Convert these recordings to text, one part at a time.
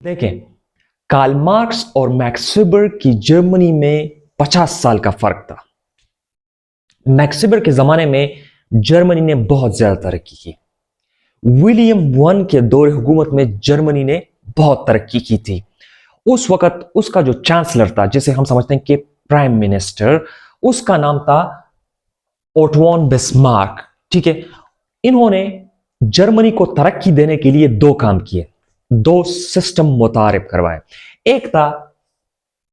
देखें, Karl Marx और max weber की जर्मनी में 50 साल का फर्क था। मैक्स वेबर के जमाने में जर्मनी ने बहुत ज्यादा तरक्की की। विलियम वन के दौर हुकूमत में जर्मनी ने बहुत तरक्की की थी। उस वक्त उसका जो चांसलर था, जिसे हम समझते हैं कि प्राइम मिनिस्टर, उसका नाम था ओटो बिस्मार्क। ठीक है, इन्होंने जर्मनी को तरक्की देने के लिए दो काम किए, दो सिस्टम मुतारिफ करवाए। एक था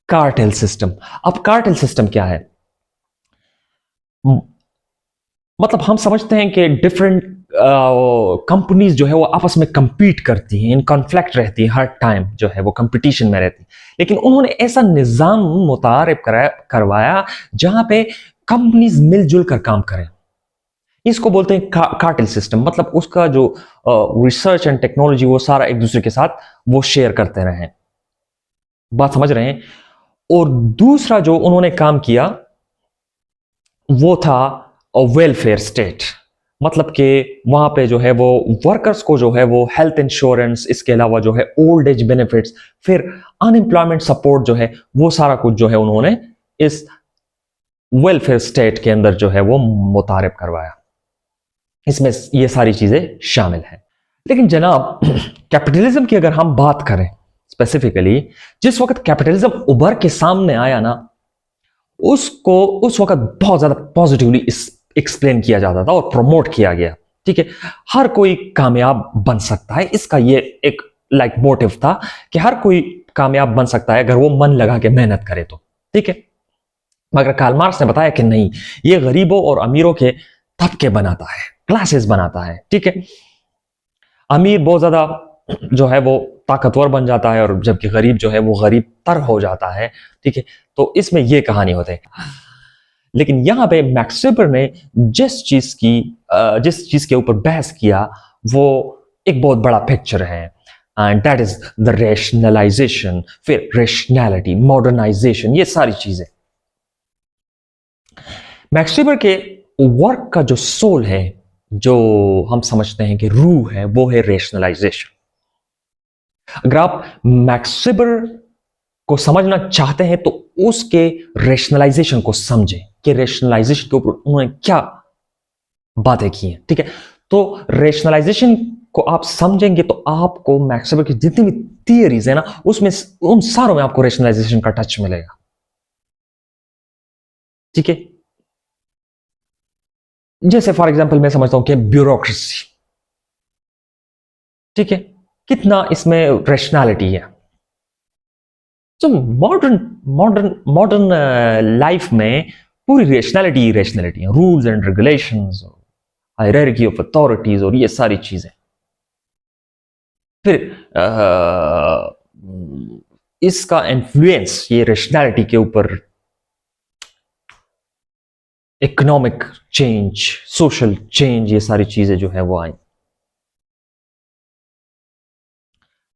कार्टेल सिस्टम। अब कार्टेल सिस्टम क्या है? मतलब हम समझते हैं कि डिफरेंट कंपनीज जो है वो आपस में compete करती हैं, इन कॉन्फ्लिक्ट रहती है, हर टाइम जो है वो कंपटीशन में रहती है। लेकिन उन्होंने ऐसा निज़ाम मुतारिफ करवाया जहां पे कंपनीज मिलजुल कर काम करें। इसको बोलते हैं कार्टेल सिस्टम। मतलब उसका जो रिसर्च एंड टेक्नोलॉजी वो सारा एक दूसरे के साथ वो शेयर करते रहे। बात समझ रहे हैं? और दूसरा जो उन्होंने काम किया वो था वेलफेयर स्टेट। मतलब कि वहां पे जो है वो वर्कर्स को जो है वो हेल्थ इंश्योरेंस, इसके अलावा जो है ओल्ड एज बेनिफिट्स, फिर अनएम्प्लॉयमेंट सपोर्ट जो है वो सारा कुछ जो है उन्होंने इस वेलफेयर स्टेट के अंदर जो है वो मुतारिफ करवाया। इसमें ये सारी चीजें शामिल हैं। लेकिन जनाब, कैपिटलिज्म की अगर हम बात करें स्पेसिफिकली, जिस वक्त कैपिटलिज्म उभर के सामने आया ना, उसको उस वक्त बहुत ज्यादा पॉजिटिवली एक्सप्लेन किया जाता था और प्रमोट किया गया। ठीक है, हर कोई कामयाब बन सकता है, इसका ये एक मोटिव था कि हर कोई कामयाब बन सकता है अगर वो मन लगा के मेहनत करे तो। ठीक है, मगर कार्ल मार्क्स ने बताया कि नहीं, ये गरीबों और अमीरों के तबके बनाता है, क्लासेस बनाता है। ठीक है, अमीर बहुत ज्यादा जो है वो ताकतवर बन जाता है और जबकि गरीब जो है वो गरीब तर हो जाता है। ठीक है, तो इसमें ये कहानी होती है। लेकिन यहां पे मैक्स वेबर ने जिस चीज के ऊपर बहस किया वो एक बहुत बड़ा पिक्चर है, and that is the rationalisation, फिर रेशनैलिटी, मॉडर्नाइजेशन, ये सारी चीजें। मैक्स वेबर के वर्क का जो सोल है, जो हम समझते हैं कि रूह है, वो है रेशनलाइजेशन। अगर आप मैक्स वेबर को समझना चाहते हैं तो उसके रेशनलाइजेशन को समझें कि रेशनलाइजेशन के ऊपर उन्होंने क्या बातें की हैं। ठीक है, तो रेशनलाइजेशन को आप समझेंगे तो आपको मैक्स वेबर की जितनी भी थियरीज है ना, उसमें उन सारों में आपको रेशनलाइजेशन का टच मिलेगा। ठीक है, जैसे फॉर एग्जांपल मैं समझता हूं कि ब्यूरोक्रेसी, ठीक है, कितना इसमें रेशनैलिटी है। तो मॉडर्न मॉडर्न मॉडर्न लाइफ में पूरी रेशनैलिटी रेशनैलिटी है, rules and regulations, hierarchy of authorities और ये सारी चीजें। फिर इसका इन्फ्लुएंस ये रेशनैलिटी के ऊपर इकोनॉमिक चेंज, सोशल चेंज, ये सारी चीजें जो है वो आई।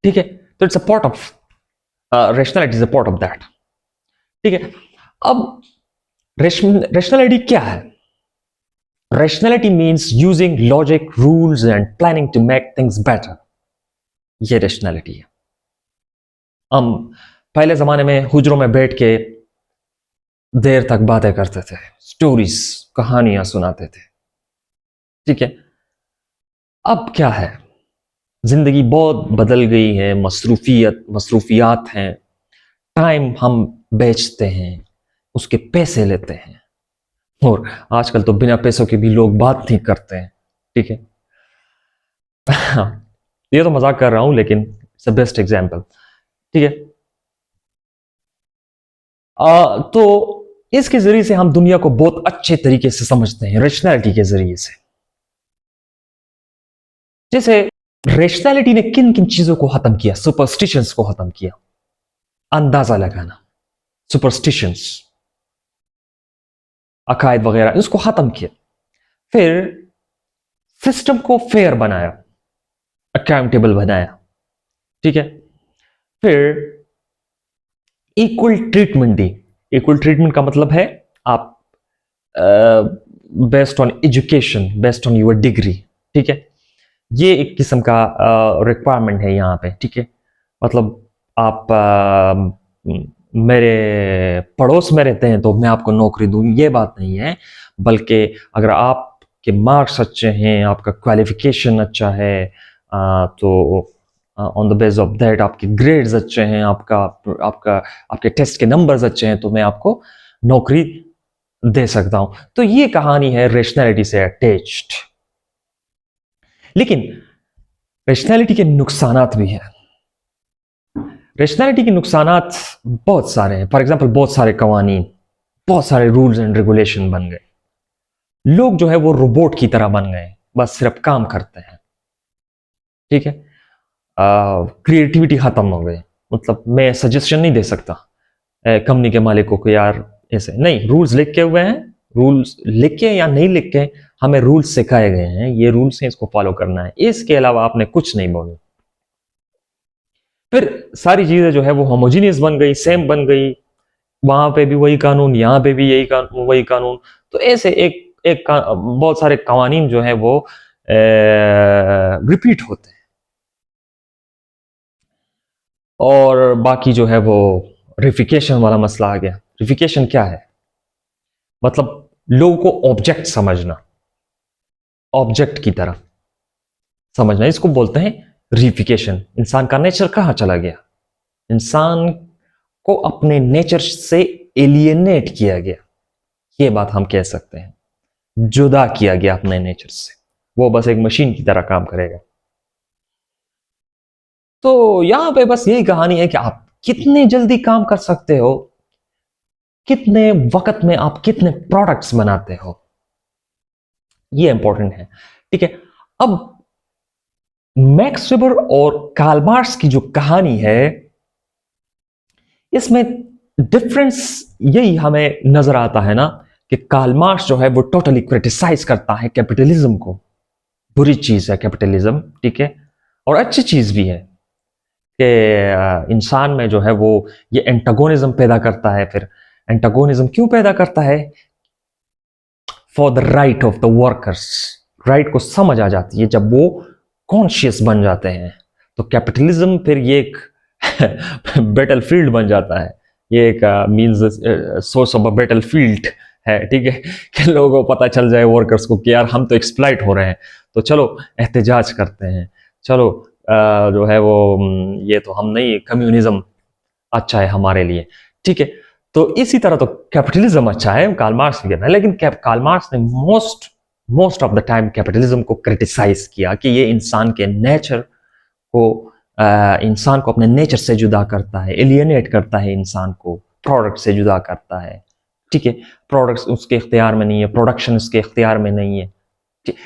ठीक है, तो it's a part of rationality, is a part of that. ठीक है, अब रेशनैलिटी क्या है? Rationality means using logic, rules and planning to make things better. ये रेशनैलिटी है। हम पहले जमाने में हुजरों में बैठ के देर तक बातें करते थे, स्टोरीज, कहानियां सुनाते थे। ठीक है, अब क्या है, जिंदगी बहुत बदल गई है, मसरूफियात हैं, टाइम हम बेचते हैं, उसके पैसे लेते हैं, और आजकल तो बिना पैसों के भी लोग बात नहीं करते हैं। ठीक है, ये तो मजाक कर रहा हूं लेकिन इट्स द बेस्ट एग्जांपल। ठीक है, तो इसके जरिए से हम दुनिया को बहुत अच्छे तरीके से समझते हैं, रेशनैलिटी के जरिए से। जैसे रेशनैलिटी ने किन किन चीजों को खत्म किया? सुपरस्टिशंस को खत्म किया, अंदाजा लगाना, सुपरस्टिशंस, अकायद वगैरह, इसको खत्म किया। फिर सिस्टम को फेयर बनाया, अकाउंटेबल बनाया। ठीक है, फिर इक्वल ट्रीटमेंट दी। इक्वल ट्रीटमेंट का मतलब है आप based on education, based on your degree. ठीक है, ये एक किस्म का रिक्वायरमेंट है यहां पे। ठीक है, मतलब आप मेरे पड़ोस में रहते हैं तो मैं आपको नौकरी दूँ, ये बात नहीं है। बल्कि अगर आपके मार्क्स अच्छे हैं, आपका क्वालिफ़िकेशन अच्छा है, तो on the base of that आपके ग्रेड्स अच्छे हैं, आपका आपका आपके टेस्ट के नंबर्स अच्छे हैं, तो मैं आपको नौकरी दे सकता हूँ। तो ये कहानी है रैशनैलिटी से अटैच्ड। लेकिन रैशनैलिटी के नुकसानात भी हैं। रैशनैलिटी के नुकसानात बहुत सारे हैं। फॉर एग्जांपल बहुत सारे कवानीन, बहुत सारे रूल्स एंड रेगुलेशन बन गए। लोग जो है वो रोबोट की तरह बन गए, बस सिर्फ काम करते हैं। ठीक है। क्रिएटिविटी खत्म हो गई। मतलब मैं सजेशन नहीं दे सकता कंपनी के मालिकों को, यार ऐसे नहीं, रूल्स लिख के हुए हैं, रूल्स लिख के या नहीं लिख के हमें रूल्स सिखाए गए हैं, ये रूल्स हैं, इसको फॉलो करना है, इसके अलावा आपने कुछ नहीं बोला। फिर सारी चीजें जो है वो होमोजीनियस बन गई, सेम बन गई। वहां पे भी वही कानून, यहाँ पे भी यही कानून, वही कानून। तो ऐसे बहुत सारे कवानीन जो है वो रिपीट होते हैं। और बाकी जो है वो रिफिकेशन वाला मसला आ गया। रिफिकेशन क्या है? मतलब लोगों को ऑब्जेक्ट समझना, ऑब्जेक्ट की तरह समझना, इसको बोलते हैं रिफिकेशन। इंसान का नेचर कहाँ चला गया? इंसान को अपने नेचर से एलियनेट किया गया, ये बात हम कह सकते हैं। जुदा किया गया अपने नेचर से, वो बस एक मशीन की तरह काम करेगा। तो यहां पे बस यही कहानी है कि आप कितने जल्दी काम कर सकते हो, कितने वक्त में आप कितने प्रोडक्ट्स बनाते हो, ये इंपॉर्टेंट है। ठीक है। अब मैक्स वेबर और कार्ल मार्क्स की जो कहानी है, इसमें डिफरेंस यही हमें नजर आता है ना, कि कार्ल मार्क्स जो है वो टोटली क्रिटिसाइज करता है कैपिटलिज्म को। बुरी चीज है कैपिटलिज्म, ठीक है, और अच्छी चीज भी है कि इंसान में जो है वो ये एंटागोनिज्म पैदा करता है। फिर एंटागोनिज्म क्यों पैदा करता है? For the right of the workers. Right को समझ आ जाती है जब वो कॉन्शियस बन जाते हैं। तो कैपिटलिज्म फिर ये एक बैटल फील्ड बन जाता है। ये एक means source of a battle field है। ठीक है, कि लोगों को पता चल जाए, वर्कर्स को, कि यार हम तो एक्सप्लॉइट हो रहे हैं, तो चलो एहतजाज करते हैं, चलो जो है वो ये तो हम नहीं, कम्युनिज्म अच्छा है हमारे लिए। ठीक है। तो इसी तरह तो कैपिटलिज्म अच्छा है, कार्ल मार्क्स भी कहना है, लेकिन कार्ल मार्क्स ने most of the time capitalism को क्रिटिसाइज किया कि ये इंसान के नेचर को, इंसान को अपने नेचर से जुदा करता है, एलियनेट करता है, इंसान को प्रोडक्ट से जुदा करता है। ठीक है। प्रोडक्ट्स उसके इख्तियार में नहीं है, प्रोडक्शन उसके इख्तियार में नहीं है,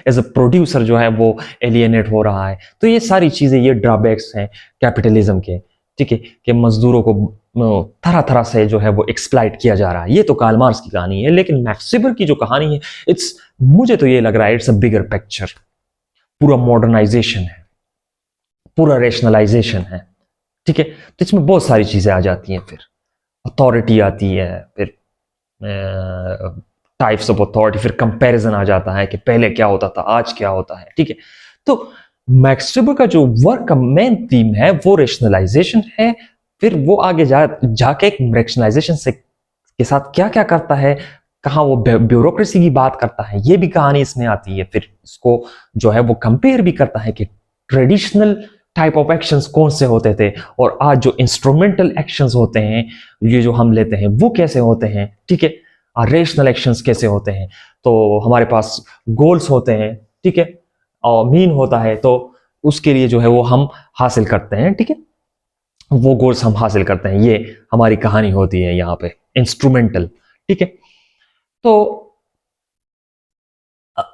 एज अ प्रोड्यूसर जो है वो एलियनेट हो रहा है। तो ये सारी चीजें, ये ड्रॉबैक्स हैं कैपिटलिज्म के। ठीक है, कि मजदूरों को तरह तरह से जो है वो एक्सप्लाइट किया जा रहा है। ये तो कार्ल मार्क्स की कहानी है। लेकिन मैक्स वेबर की जो कहानी है, मुझे तो ये लग रहा है इट्स अ बिगर पिक्चर। पूरा मॉडर्नाइजेशन है, पूरा रेशनलाइजेशन है। ठीक है। तो इसमें बहुत सारी चीजें आ जाती हैं। फिर अथॉरिटी आती है, फिर टाइप्स ऑफ अथॉरिटी, फिर कंपैरिजन आ जाता है कि पहले क्या होता था, आज क्या होता है। ठीक है। तो मैक्स वेबर का जो वर्क का मेन थीम है वो रेशनलाइजेशन है। फिर वो आगे जाके एक रेशनलाइजेशन से के साथ क्या क्या करता है, कहाँ वो ब्यूरोक्रेसी की बात करता है, ये भी कहानी इसमें आती है। फिर इसको जो है वो कंपेयर भी करता है कि ट्रेडिशनल टाइप ऑफ एक्शंस कौन से होते थे और आज जो इंस्ट्रूमेंटल एक्शंस होते हैं, ये जो हम लेते हैं, वो कैसे होते हैं। ठीक है। और रेशनल एक्शंस कैसे होते हैं। तो हमारे पास गोल्स होते हैं, ठीक है, और मीन होता है, तो उसके लिए जो है वो हम हासिल करते हैं। ठीक है। वो गोल्स हम हासिल करते हैं, ये हमारी कहानी होती है यहाँ पे इंस्ट्रूमेंटल। ठीक है। तो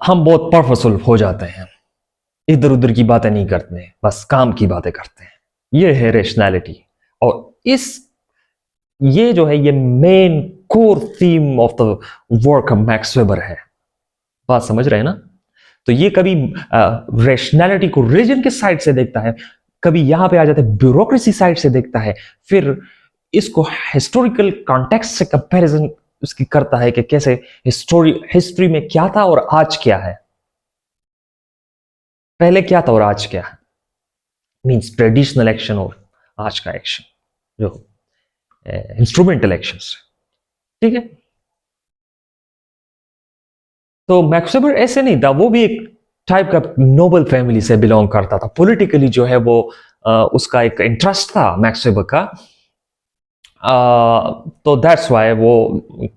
हम बहुत पर्पसफुल हो जाते हैं, इधर उधर की बातें नहीं करते हैं, बस काम की बातें करते हैं। ये है रेशनैलिटी। और इस ये जो है ये main core theme of the work of max weber है। बात समझ रहे हैं ना? तो ये कभी रेशनैलिटी को रिलीजन के साइड से देखता है, कभी यहां पे आ जाता है ब्यूरोक्रेसी साइड से देखता है, फिर इसको हिस्टोरिकल कॉन्टेक्स्ट से कंपैरिजन उसकी करता है कि कैसे हिस्ट्री में क्या था और आज क्या है, पहले क्या था और आज क्या है। मीन्स ट्रेडिशनल एक्शन और आज का एक्शन जो इंस्ट्रूमेंटल एक्शंस, ठीक है। तो मैक्स वेबर ऐसे नहीं था, वो भी एक टाइप का नोबल फैमिली से बिलोंग करता था। पॉलिटिकली जो है वो उसका एक इंटरेस्ट था मैक्स वेबर का। तो दैट्स वाई वो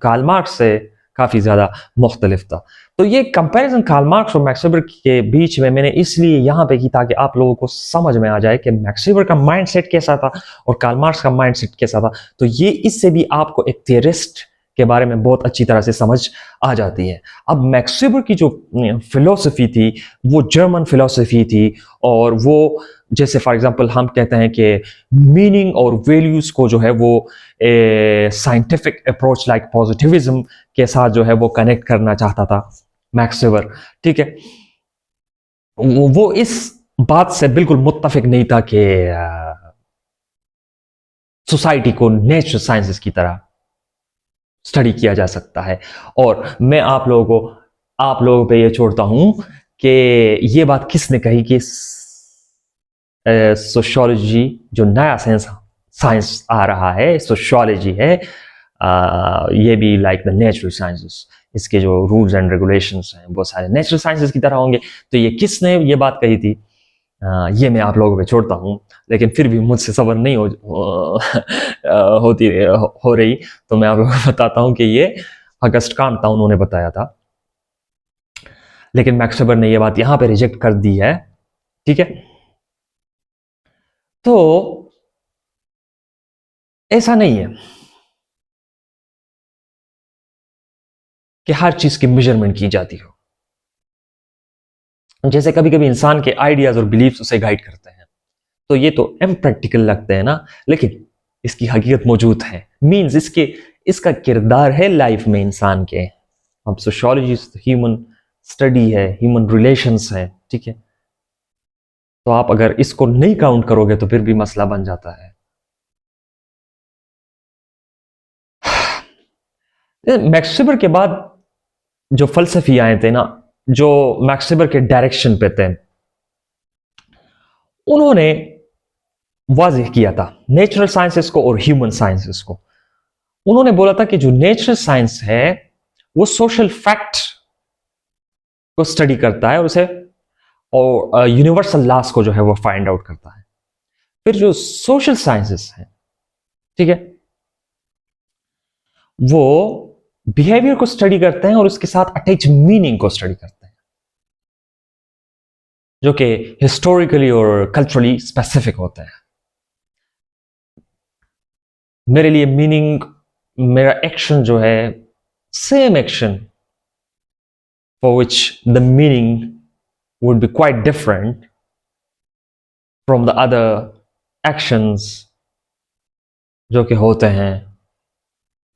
कार्ल मार्क्स से काफ़ी ज़्यादा मुख्तलिफ था। तो ये कंपैरिजन कार्ल मार्क्स और मैक्स वेबर के बीच में मैंने इसलिए यहाँ पे की ताकि आप लोगों को समझ में आ जाए कि मैक्स वेबर का माइंडसेट कैसा था और कार्ल मार्क्स का माइंडसेट कैसा था। तो ये इससे भी आपको एक थियरिस्ट के बारे में बहुत अच्छी तरह से समझ आ जाती है। अब मैक्स वेबर की जो फिलोसफी थी वो जर्मन फिलोसफी थी, और वो जैसे फॉर एग्जांपल हम कहते हैं कि मीनिंग और वैल्यूज को जो है वो साइंटिफिक अप्रोच लाइक पॉजिटिविज्म के साथ जो है वो कनेक्ट करना चाहता था मैक्स वेबर, ठीक है। वो इस बात से बिल्कुल मुत्तफिक नहीं था कि सोसाइटी को नेचुरल साइंसेस की तरह स्टडी किया जा सकता है। और मैं आप लोगों पे ये छोड़ता हूं कि ये बात किसने कही कि सोशियोलॉजी जो नया साइंस साइंस आ रहा है, सोशियोलॉजी है, ये भी लाइक द नेचुरल साइंसेस, इसके जो रूल्स एंड रेगुलेशंस हैं वो सारे नेचुरल साइंसेस की तरह होंगे। तो ये किसने ये बात कही थी, ये मैं आप लोगों पे छोड़ता हूँ। लेकिन फिर भी मुझसे सबर नहीं हो रही, तो मैं आप लोगों को बताता हूँ कि ये अगस्ट कांट था, उन्होंने बताया था। लेकिन मैक्स वेबर ने ये बात यहाँ पे रिजेक्ट कर दी है, ठीक है। तो ऐसा नहीं है कि हर चीज की मेजरमेंट की जाती हो। जैसे कभी कभी इंसान के आइडियाज और बिलीव्स उसे गाइड करते हैं, तो ये तो इम्प्रैक्टिकल लगते हैं ना, लेकिन इसकी हकीकत मौजूद है। मींस इसका किरदार है लाइफ में इंसान के। अब सोशियोलॉजी ह्यूमन स्टडी है, ह्यूमन रिलेशंस है, ठीक है। तो आप अगर इसको नहीं काउंट करोगे तो फिर भी मसला बन जाता है। मैक्स वेबर के बाद जो फलसफी आए थे ना, जो मैक्स वेबर के डायरेक्शन पे थे, उन्होंने वाज़ेह किया था नेचुरल साइंसेस को और ह्यूमन साइंसेस को। उन्होंने बोला था कि जो नेचुरल साइंस है वो सोशल फैक्ट को स्टडी करता है, और उसे और यूनिवर्सल लॉस को जो है वो फाइंड आउट करता है। फिर जो सोशल साइंसेस हैं, ठीक है, वो बिहेवियर को स्टडी करते हैं और उसके साथ अटैच मीनिंग को स्टडी करते हैं, जो कि हिस्टोरिकली और कल्चरली स्पेसिफिक होते हैं। मेरे लिए मीनिंग, मेरा एक्शन जो है, same action for which the meaning would be quite different from the other actions जो कि होते हैं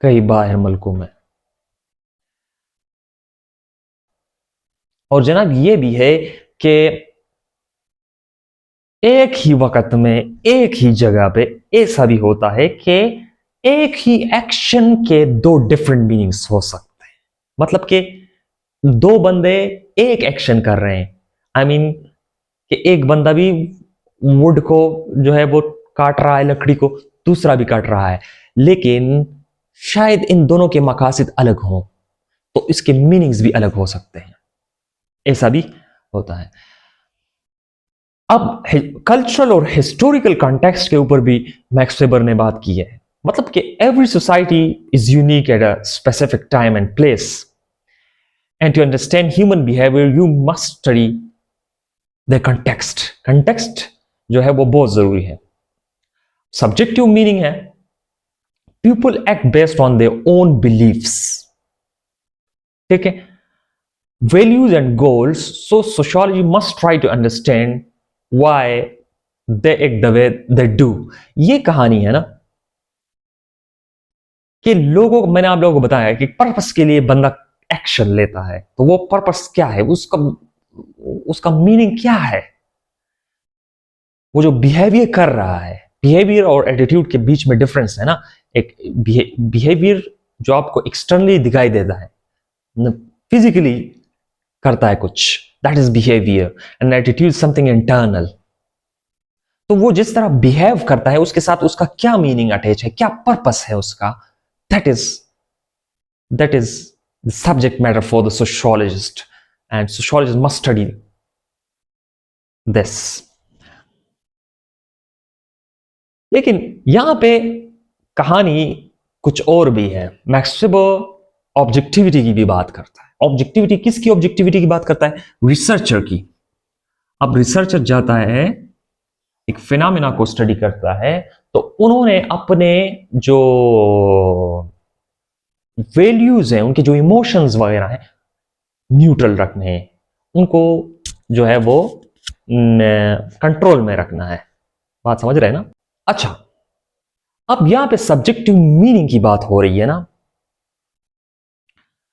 कई बाहर मुल्कों में। और जनाब ये भी है कि एक ही वक्त में एक ही जगह पे ऐसा भी होता है कि एक ही एक्शन के दो डिफरेंट मीनिंग्स हो सकते हैं। मतलब कि दो बंदे एक एक्शन कर रहे हैं, आई मीन कि एक बंदा भी वुड को जो है वो काट रहा है, लकड़ी को, दूसरा भी काट रहा है, लेकिन शायद इन दोनों के मकासद अलग हों, तो इसके मीनिंग्स भी अलग हो सकते हैं। ऐसा भी होता है। अब कल्चरल और हिस्टोरिकल कॉन्टेक्स्ट के ऊपर भी मैक्स वेबर ने बात की है। मतलब कि every society is unique at a specific time and place, and to understand human behaviour you must study the context. Context जो है वो बहुत जरूरी है। सब्जेक्टिव मीनिंग है, people act based on their own beliefs, ठीक है, values and goals. So sociology must try to understand why they act the way they do. ये कहानी है ना कि लोगों को, मैंने आप लोगों को बताया कि पर्पस के लिए बंदा एक्शन लेता है, तो वो पर्पस क्या है, उसका उसका मीनिंग क्या है, वो जो बिहेवियर कर रहा है। बिहेवियर और एटीट्यूड के बीच में डिफरेंस है ना। एक बिहेवियर जो आपको एक्सटर्नली दिखाई देता है, फिजिकली करता है कुछ, that is behaviour, and attitude something internal. तो वो जिस तरह बिहेव करता है उसके साथ उसका क्या मीनिंग अटैच है, क्या पर्पस है उसका, that is the subject matter for the sociologist, and sociologist must study this. लेकिन यहां पे कहानी कुछ और भी है। मैक्स वेबर ऑब्जेक्टिविटी की भी बात करता है। ऑब्जेक्टिविटी, किसकी ऑब्जेक्टिविटी की बात करता है? रिसर्चर की। अब रिसर्चर जाता है, एक फिनोमेना को स्टडी करता है, तो उन्होंने अपने जो वैल्यूज हैं, उनके जो इमोशंस वगैरह हैं, न्यूट्रल रखने हैं, उनको जो है वो कंट्रोल में रखना है। बात समझ रहे हैं ना? अच्छा, अब यहां पे सब्जेक्टिव मीनिंग की बात हो रही है ना,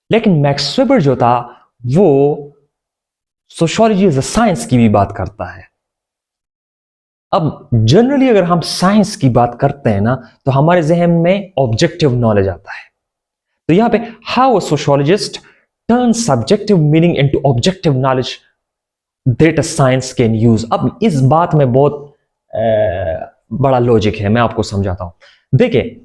लेकिन मैक्स वेबर जो था वो सोशियोलॉजी एज अ साइंस की भी बात करता है। अब जनरली अगर हम साइंस की बात करते हैं ना, तो हमारे जहन में ऑब्जेक्टिव नॉलेज आता है। तो यहां पे how a sociologist turn subjective meaning into objective knowledge that a science can use. अब इस बात में बहुत बड़ा लॉजिक है, मैं आपको समझाता हूं। देखिए,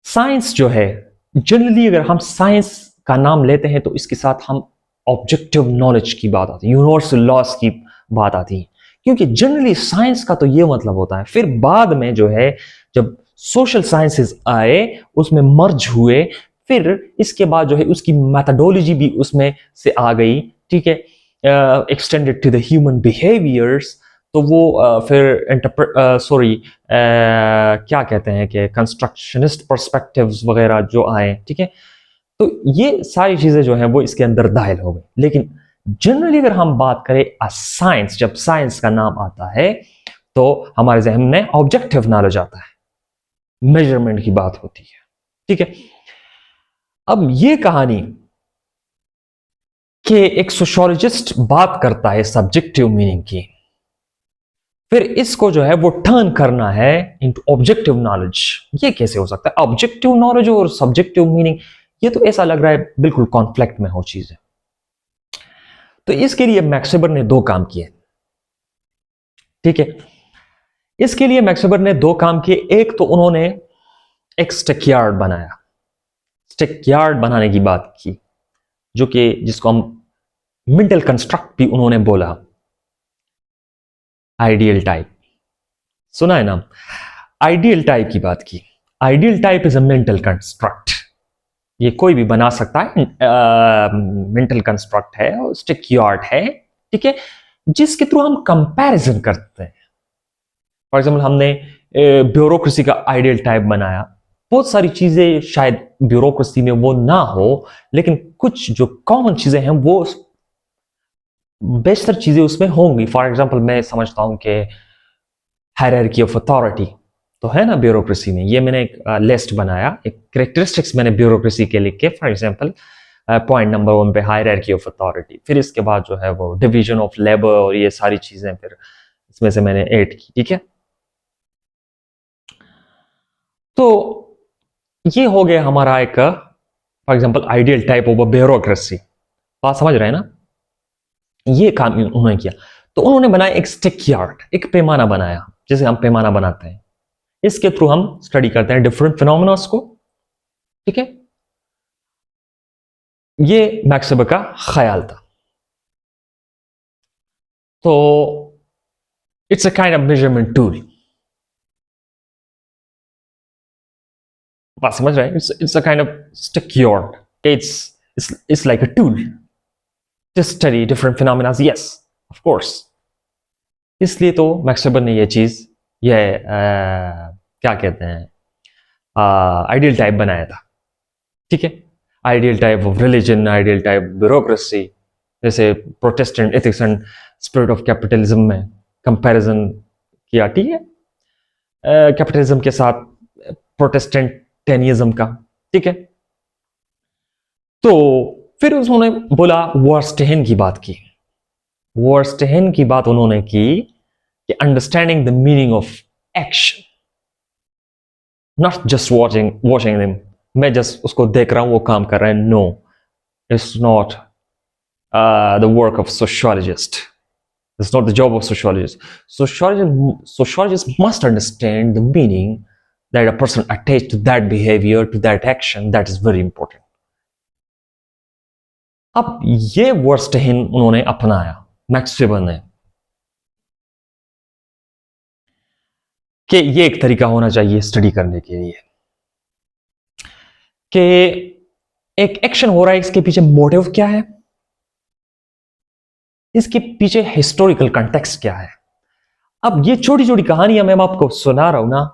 साइंस जो है, जनरली अगर हम साइंस का नाम लेते हैं तो इसके साथ हम ऑब्जेक्टिव नॉलेज की बात आती है, यूनिवर्सल लॉस की बात आती है, क्योंकि जनरली साइंस का तो ये मतलब होता है। फिर बाद में जो है, जब सोशल साइंसेस आए, उसमें मर्ज हुए, फिर इसके बाद जो है उसकी मैथडोलॉजी भी उसमें से आ गई, ठीक है, extended to the human behaviours. तो वो फिर सॉरी क्या कहते हैं कि कंस्ट्रक्शनिस्ट पर्सपेक्टिव्स वगैरह जो आए, ठीक है, तो ये सारी चीजें जो है वो इसके अंदर दाखिल हो गई। लेकिन जनरली अगर हम बात करें साइंस, जब साइंस का नाम आता है तो हमारे जहन में ऑब्जेक्टिव नॉलेज आता है, मेजरमेंट की बात होती है, ठीक है। अब ये कहानी कि एक सोशियोलॉजिस्ट बात करता है सब्जेक्टिव मीनिंग की, फिर इसको जो है वो टर्न करना है इनटू ऑब्जेक्टिव नॉलेज। ये कैसे हो सकता है? ऑब्जेक्टिव नॉलेज और सब्जेक्टिव मीनिंग, ये तो ऐसा लग रहा है बिल्कुल कॉन्फ्लिक्ट में हो चीजें। तो इसके लिए मैक्स वेबर ने दो काम किए, ठीक है। इसके लिए मैक्स वेबर ने दो काम किए। एक तो उन्होंने एक स्टिकयार्ड बनाया, स्टिकयार्ड बनाने की बात की, जो कि जिसको हम मेंटल कंस्ट्रक्ट भी उन्होंने बोला, आइडियल टाइप। सुना है ना? आइडियल टाइप की बात की। Ideal type is a mental construct. ये कोई भी बना सकता है, मेंटल कंस्ट्रक्ट है, स्टिकयार्ड है, ठीक है, जिसके थ्रू हम कंपैरिजन करते हैं। फॉर एग्जाम्पल, हमने ब्यूरोक्रेसी का आइडियल टाइप बनाया। बहुत सारी चीजें शायद ब्यूरोक्रेसी में वो ना हो, लेकिन कुछ जो कॉमन चीजें हैं वो बेशतर चीजें उसमें होंगी। फॉर एग्जाम्पल, मैं समझता हूं कि हायरार्की ऑफ अथॉरिटी तो है ना ब्यूरोक्रेसी में। ये मैंने एक लिस्ट बनाया, एक करेक्टरिस्टिक्स मैंने ब्यूरोक्रेसी के लिख के, फॉर एग्जाम्पल पॉइंट नंबर 1 पे हायरार्की ऑफ अथॉरिटी, फिर इसके बाद जो है वो डिवीजन ऑफ लेबर और ये सारी चीजें फिर इसमें से मैंने ऐड की, ठीक है। तो ये हो गया हमारा एक for example ideal type of bureaucracy. बात समझ रहे हैं ना? ये काम उन्होंने किया। तो उन्होंने बनाया एक स्टिक यार्ड, एक पैमाना बनाया, जैसे हम पैमाना बनाते हैं। इसके थ्रू हम स्टडी करते हैं डिफरेंट फिनोमेनास को, ठीक है। ये मैक्स वेबर का ख्याल था। तो it's a kind of measurement tool. बात समझ रहे हैं? It's a kind of stick yard. It's like a tool to study different phenomena. Yes, of course. इसलिए तो मैक्स वेबर ने ये चीज, ये क्या कहते हैं, आइडियल टाइप बनाया था, ठीक है। Ideal type of religion, ideal type bureaucracy, जैसे Protestant ethics and spirit of capitalism में कंपैरिजन किया, ठीक है, कैपिटलिज्म के साथ प्रोटेस्टेंटिनिज्म का, ठीक है। तो फिर उन्होंने बोला वर्स्टेहन की बात की। वर्स्टेहन की बात उन्होंने की कि understanding the meaning of action, not just watching them, मैं जस्ट उसको देख रहा हूं वो काम कर रहा है। No, it's not the work of sociologist. It's not the job of sociologist. Sociologists must understand the meaning that a person attached to that behavior, to that action. That is very important. अब ये वर्स्टहिन उन्होंने अपनाया, max weber ने, कि ये एक तरीका होना चाहिए स्टडी करने के लिए कि एक एक्शन हो रहा है, इसके पीछे मोटिव क्या है, इसके पीछे हिस्टोरिकल कंटेक्स्ट क्या है। अब ये छोटी छोटी कहानियां मैं आपको सुना रहा हूं ना,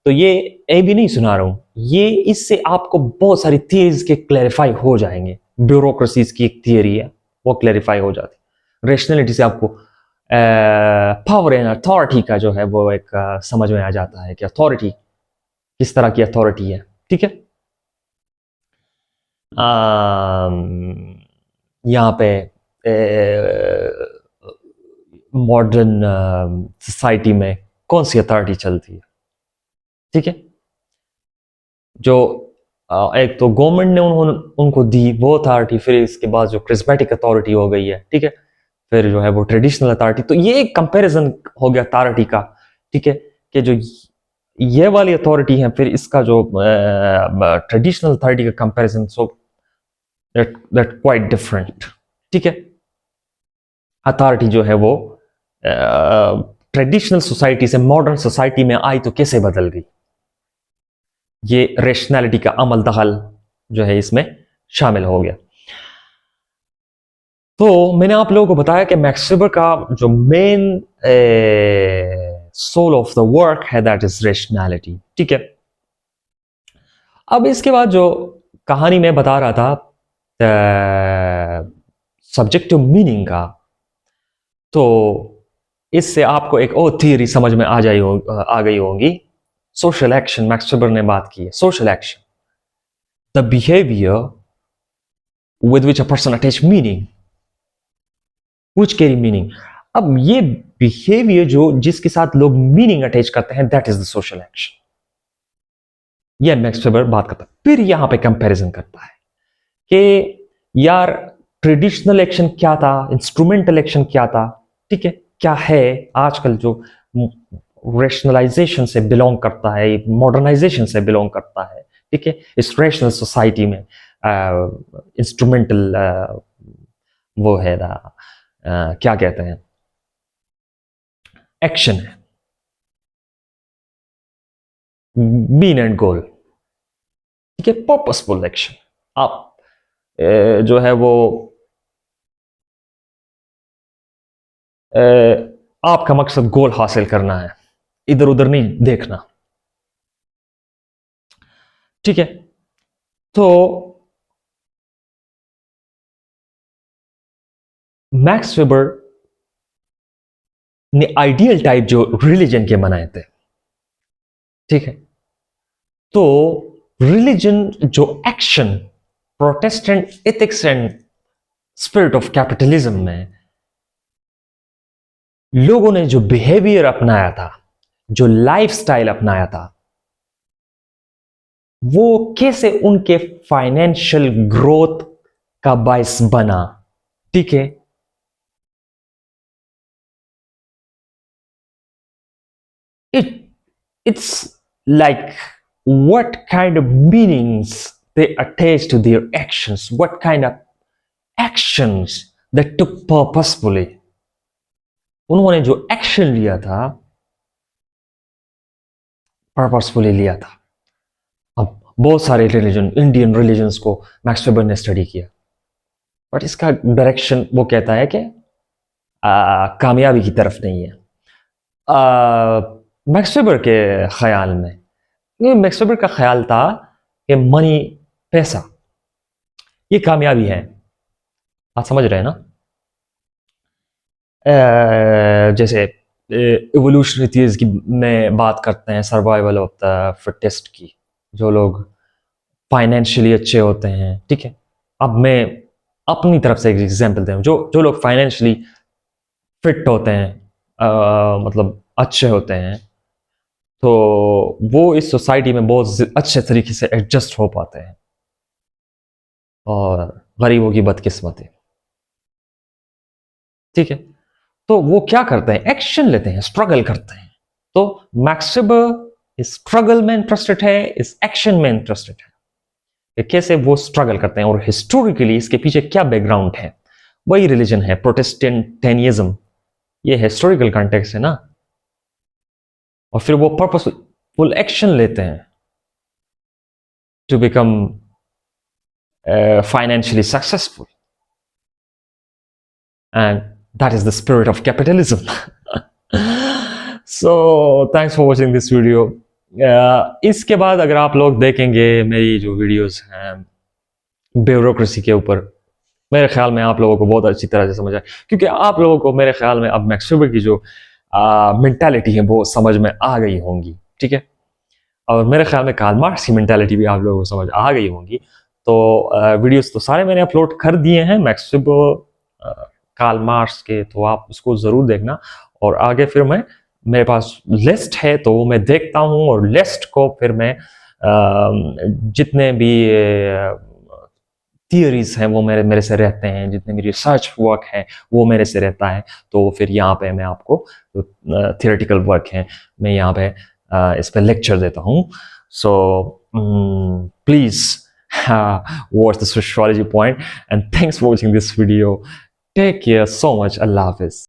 तो ये भी नहीं सुना रहा हूं, ये इससे आपको बहुत सारी थियरीज के क्लैरिफाई हो जाएंगे। ब्यूरोक्रेसीज की एक थियरी है, वो क्लैरिफाई हो जाती। रेशनैलिटी से आपको पावर एंड अथॉरिटी का जो है वो एक समझ में आ जाता है कि अथॉरिटी किस तरह की अथॉरिटी है। ठीक है, यहाँ पे मॉडर्न सोसाइटी में कौन सी अथॉरिटी चलती है। ठीक है, जो एक तो गवर्नमेंट ने उनको दी वो अथॉरिटी, फिर इसके बाद जो क्रिस्मेटिक अथॉरिटी हो गई है। ठीक है, फिर जो है वो ट्रेडिशनल अथॉरिटी। तो ये एक कंपैरिजन हो गया अथॉरिटी का। ठीक है, कि जो ये वाली अथॉरिटी है, फिर इसका जो ट्रेडिशनल अथॉरिटी का comparison, so that quite different. ठीक है, अथॉरिटी जो है वो ट्रेडिशनल सोसाइटी से मॉडर्न सोसाइटी में आई तो कैसे बदल गई, ये रेशनैलिटी का अमल दखल जो है इसमें शामिल हो गया। तो मैंने आप लोगों को बताया कि मैक्स वेबर का जो main soul of the work है दैट इज रेशनैलिटी। ठीक है, अब इसके बाद जो कहानी मैं बता रहा था सब्जेक्टिव मीनिंग का, तो इससे आपको एक और थियरी समझ में आ गई होगी। सोशल एक्शन, मैक्स वेबर ने बात की है। Social action, the behaviour with which a person attach meaning, which carry meaning। अब ये बिहेवियर जो जिसके साथ लोग मीनिंग अटैच करते हैं, that is the social action. ये मैक्स वेबर बात करता है। फिर यहां पे कंपैरिजन करता है कि यार ट्रेडिशनल एक्शन क्या था, इंस्ट्रूमेंटल एक्शन क्या था। ठीक है, क्या है आजकल जो रेशनलाइजेशन से बिलोंग करता है, मॉडर्नाइजेशन से बिलोंग करता है। ठीक है, इस रेशनल सोसाइटी में इंस्ट्रूमेंटल वो है ना, क्या कहते हैं, एक्शन है, मीन एंड गोल। ठीक है, पर्पसफुल एक्शन। आप जो है वो आपका मकसद गोल हासिल करना है, इधर उधर नहीं देखना। ठीक है, तो मैक्स वेबर ने आइडियल टाइप जो रिलीजन के बनाए थे। ठीक है, तो रिलीजन जो action, Protestant ethics and spirit of capitalism में लोगों ने जो बिहेवियर अपनाया था, जो लाइफस्टाइल अपनाया था, वो कैसे उनके फाइनेंशियल ग्रोथ का बायस बना। ठीक है, it's like what kind of meanings they attach to their actions, what kind of actions they took purposefully। उन्होंने जो एक्शन लिया था पर्पसफुली लिया था। अब बहुत सारे रिलीजन, इंडियन रिलीजन्स को मैक्स वेबर ने स्टडी किया, बट इसका डायरेक्शन वो कहता है कि कामयाबी की तरफ नहीं है। मैक्स वेबर के ख्याल में, मैक्स वेबर का ख्याल था कि मनी, पैसा, ये कामयाबी है। आप समझ रहे हैं ना, जैसे इवोल्यूशनरी थियरीज की में बात करते हैं, सर्वाइवल ऑफ द फिटेस्ट की, जो लोग फाइनेंशियली अच्छे होते हैं। ठीक है, अब मैं अपनी तरफ से एक एग्जांपल दे रहा हूं, जो जो लोग फाइनेंशियली फिट होते हैं, मतलब अच्छे होते हैं, तो वो इस सोसाइटी में बहुत अच्छे तरीके से एडजस्ट हो पाते हैं, और गरीबों की बदकिस्मती। ठीक है, तो वो क्या करते हैं, एक्शन लेते हैं, स्ट्रगल करते हैं। तो मैक्स वेबर इस स्ट्रगल में इंटरेस्टेड है, इस एक्शन में इंटरेस्टेड है कि कैसे वो स्ट्रगल करते हैं, और हिस्टोरिकली इसके पीछे क्या बैकग्राउंड है। वही रिलीजन है प्रोटेस्टेंटिज्म, ये हिस्टोरिकल कॉन्टेक्स्ट है ना। और फिर वो पर्पसफुल एक्शन लेते हैं to become financially successful, and that is the spirit of capitalism. So thanks for watching this video. इसके बाद अगर आप लोग देखेंगे मेरी जो वीडियोस हैं ब्यूरोक्रेसी के ऊपर, मेरे ख्याल में आप लोगों को बहुत अच्छी तरह से समझ आए, क्योंकि आप लोगों को मेरे ख्याल में अब मैक्स वेबर की जो मेंटालिटी है वो समझ में आ गई होंगी, ठीक है। और मेरे ख्याल में कार्ल मार्क्स की मेंटालिटी भी आप लोगों को समझ आ गई होंगी। तो वीडियोस तो सारे मैंने अपलोड कर दिए हैं मैक्स वेबर, कार्ल मार्क्स के, तो आप उसको ज़रूर देखना। और आगे फिर मैं, मेरे पास लिस्ट है तो वो मैं देखता हूँ, और लिस्ट को फिर मैं जितने भी थियरीज हैं वो मेरे मेरे से रहते हैं, जितने भी रिसर्च वर्क है वो मेरे से रहता है। तो फिर यहाँ पे मैं आपको जो थियोरेटिकल वर्क है मैं यहाँ पे इस पे लेक्चर देता हूँ। So please watch the sociology point, and thanks for watching this video. Take care so much. Allah Hafiz.